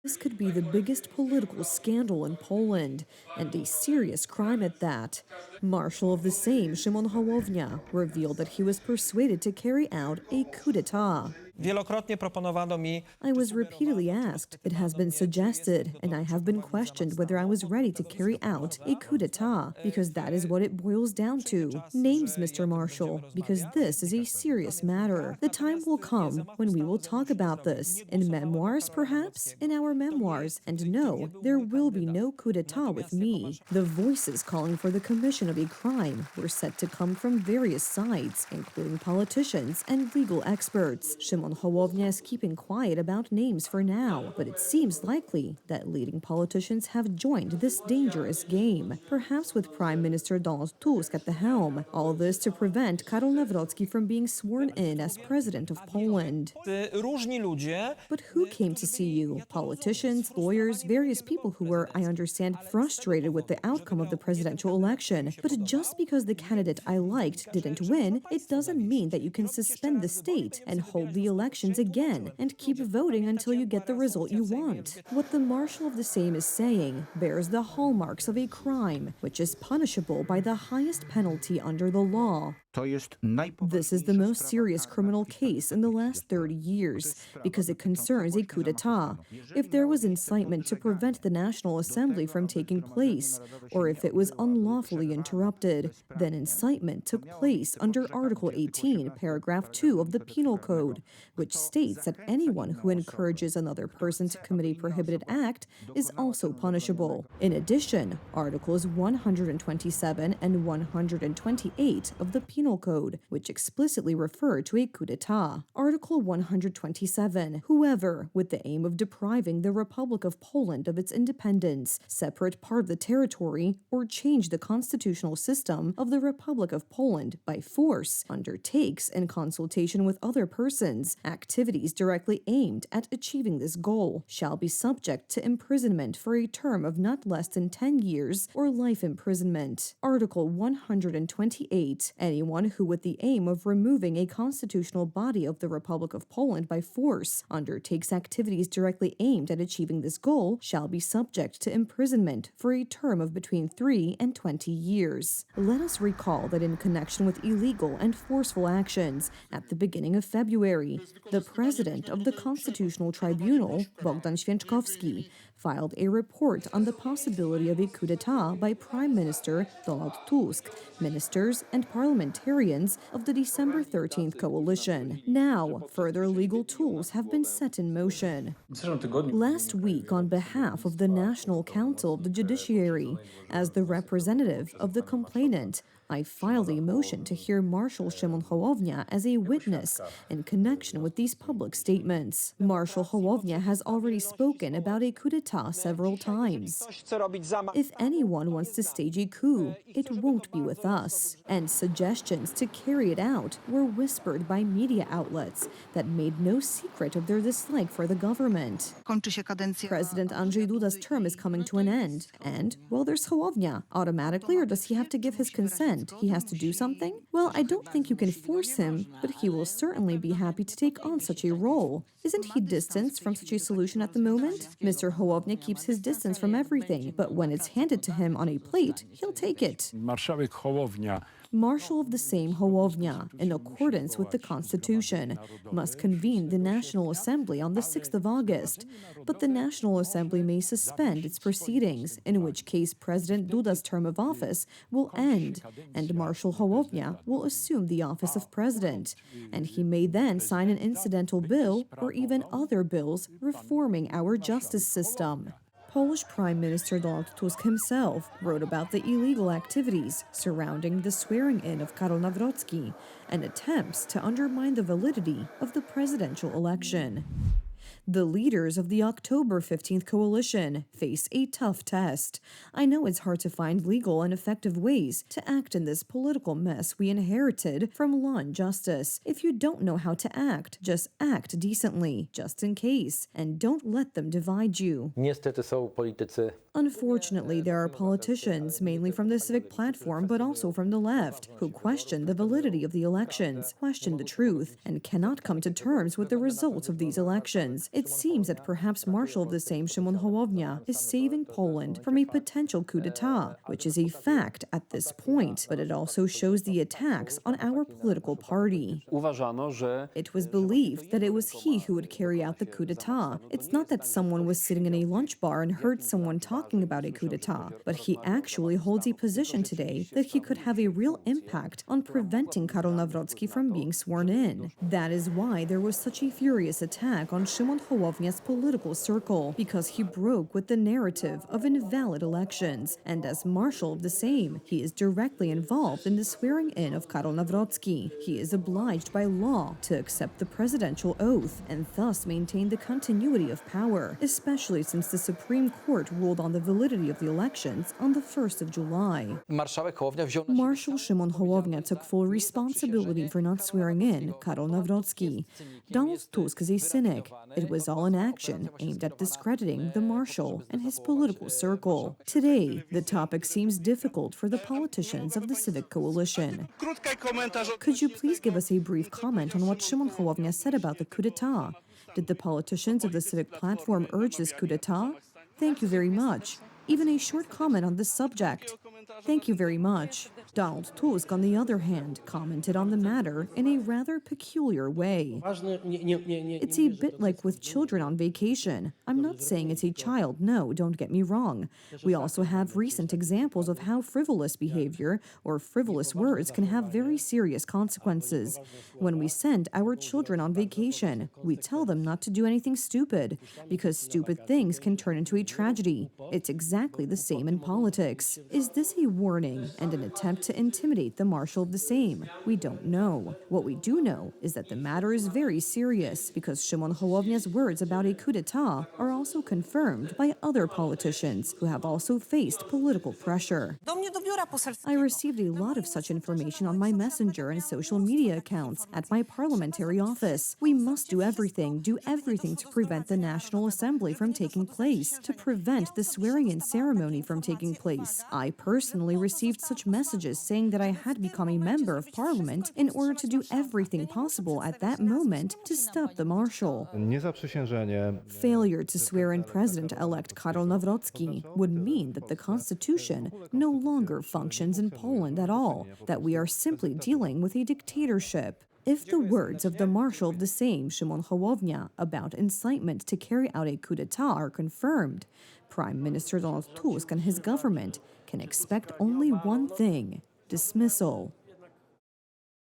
This could be the biggest political scandal in Poland, and a serious crime at that. Marshal of the Sejm, Szymon Hołownia, revealed that he was persuaded to carry out a coup d'etat. Wielokrotnie proponowano mi, I was repeatedly asked, it has been suggested, and I have been questioned whether I was ready to carry out a coup d'etat, because that is what it boils down to. Names, Mr. Marshal, because this is a serious matter. The time will come when we will talk about this. In memoirs, perhaps? In our memoirs. And no, there will be no coup d'etat with me. The voices calling for the commission of a crime were said to come from various sides, including politicians and legal experts. Szymon Hołownia is keeping quiet about names for now, but it seems likely that leading politicians have joined this dangerous game, perhaps with Prime Minister Donald Tusk at the helm. All this to prevent Karol Nawrocki from being sworn in as president of Poland. różni ludzie. But who came to see you? Politicians, lawyers, various people who were, I understand, frustrated with the outcome of the presidential election. But just because the candidate I liked didn't win, it doesn't mean that you can suspend the state and hold the elections again and keep voting until you get the result you want. What the Marshal of the Sejm is saying bears the hallmarks of a crime, which is punishable by the highest penalty under the law. This is the most serious criminal case in the last 30 years because it concerns a coup d'etat. If there was incitement to prevent the National Assembly from taking place, or if it was unlawfully interrupted, then incitement took place under Article 18, Paragraph 2 of the Penal Code, which states that anyone who encourages another person to commit a prohibited act is also punishable. In addition, Articles 127 and 128 of the Penal Code, which explicitly refer to a coup d'etat. Article 127. Whoever, with the aim of depriving the Republic of Poland of its independence, separate part of the territory, or change the constitutional system of the Republic of Poland by force, undertakes, in consultation with other persons, activities directly aimed at achieving this goal, shall be subject to imprisonment for a term of not less than 10 years or life imprisonment. Article 128. Anyone who, with the aim of removing a constitutional body of the Republic of Poland by force, undertakes activities directly aimed at achieving this goal, shall be subject to imprisonment for a term of between 3 and 20 years. Let us recall that in connection with illegal and forceful actions, at the beginning of February, the president of the Constitutional Tribunal, Bogdan Święczkowski, filed a report on the possibility of a coup d'etat by Prime Minister Donald Tusk, ministers, and parliamentarians of the December 13th coalition. Now, further legal tools have been set in motion. Last week, on behalf of the National Council of the Judiciary, as the representative of the complainant, I filed a motion to hear Marshal Szymon Hołownia as a witness in connection with these public statements. Marshal Hołownia has already spoken about a coup d'etat several times. If anyone wants to stage a coup, it won't be with us. And suggestions to carry it out were whispered by media outlets that made no secret of their dislike for the government. President Andrzej Duda's term is coming to an end. And, well, there's Hołownia. Automatically, or does he have to give his consent? He has to do something? Well, I don't think you can force him, but he will certainly be happy to take on such a role. Isn't he distanced from such a solution at the moment? Mr. Hołownia keeps his distance from everything, but when it's handed to him on a plate, he'll take it. Marshal of the Sejm Hołownia, in accordance with the Constitution, must convene the National Assembly on the 6th of August, but the National Assembly may suspend its proceedings, in which case President Duda's term of office will end, and Marshal Hołownia will assume the office of president, and he may then sign an incidental bill or even other bills reforming our justice system. Polish Prime Minister Donald Tusk himself wrote about the illegal activities surrounding the swearing-in of Karol Nawrocki and attempts to undermine the validity of the presidential election. The leaders of the October 15th coalition face a tough test. I know it's hard to find legal and effective ways to act in this political mess we inherited from law and justice. If you don't know how to act, just act decently, just in case, and don't let them divide you. Niestety są politycy. Unfortunately, there are politicians, mainly from the civic platform but also from the left, who question the validity of the elections, question the truth, and cannot come to terms with the results of these elections, It seems that perhaps Marshal of the Sejm, Szymon Hołownia, is saving Poland from a potential coup d'etat, which is a fact at this point, but it also shows the attacks on our political party. It was believed that it was he who would carry out the coup d'etat. It's not that someone was sitting in a lunch bar and heard someone talking about a coup d'etat, but he actually holds a position today that he could have a real impact on preventing Karol Nawrocki from being sworn in. That is why there was such a furious attack on Szymon Hołownia's political circle, because he broke with the narrative of invalid elections. And as Marshal of the Sejm, he is directly involved in the swearing in of Karol Nawrocki. He is obliged by law to accept the presidential oath and thus maintain the continuity of power, especially since the Supreme Court ruled on the validity of the elections on the 1st of July. Marshal Szymon Hołownia took full responsibility for not swearing in Karol Nawrocki. Donald Tusk is a cynic. It was all an action aimed at discrediting the Marshal and his political circle. Today, the topic seems difficult for the politicians of the Civic Coalition. Could you please give us a brief comment on what Szymon Hołownia said about the coup d'etat? Did the politicians of the Civic Platform urge this coup d'etat? Thank you very much. Even a short comment on this subject. Thank you very much. Donald Tusk, on the other hand, commented on the matter in a rather peculiar way. It's a bit like with children on vacation. I'm not saying it's a child, no, don't get me wrong. We also have recent examples of how frivolous behavior or frivolous words can have very serious consequences. When we send our children on vacation, we tell them not to do anything stupid, because stupid things can turn into a tragedy. It's exactly the same in politics. Is this a warning and an attempt to intimidate the Marshal of the Sejm? We don't know. What we do know is that the matter is very serious, because Szymon Hołownia's words about a coup d'etat are also confirmed by other politicians who have also faced political pressure. I received a lot of such information on my messenger and social media accounts at my parliamentary office. We must do everything to prevent the National Assembly from taking place, to prevent the swearing-in ceremony from taking place. I personally received such messages saying that I had become a member of parliament in order to do everything possible at that moment to stop the Marshal. Failure to swear in President-elect Karol Nawrocki would mean that the Constitution no longer functions in Poland at all, that we are simply dealing with a dictatorship. If the words of the Marshal of the Sejm, Szymon Hołownia, about incitement to carry out a coup d'etat are confirmed, Prime Minister Donald Tusk and his government can expect only one thing: dismissal.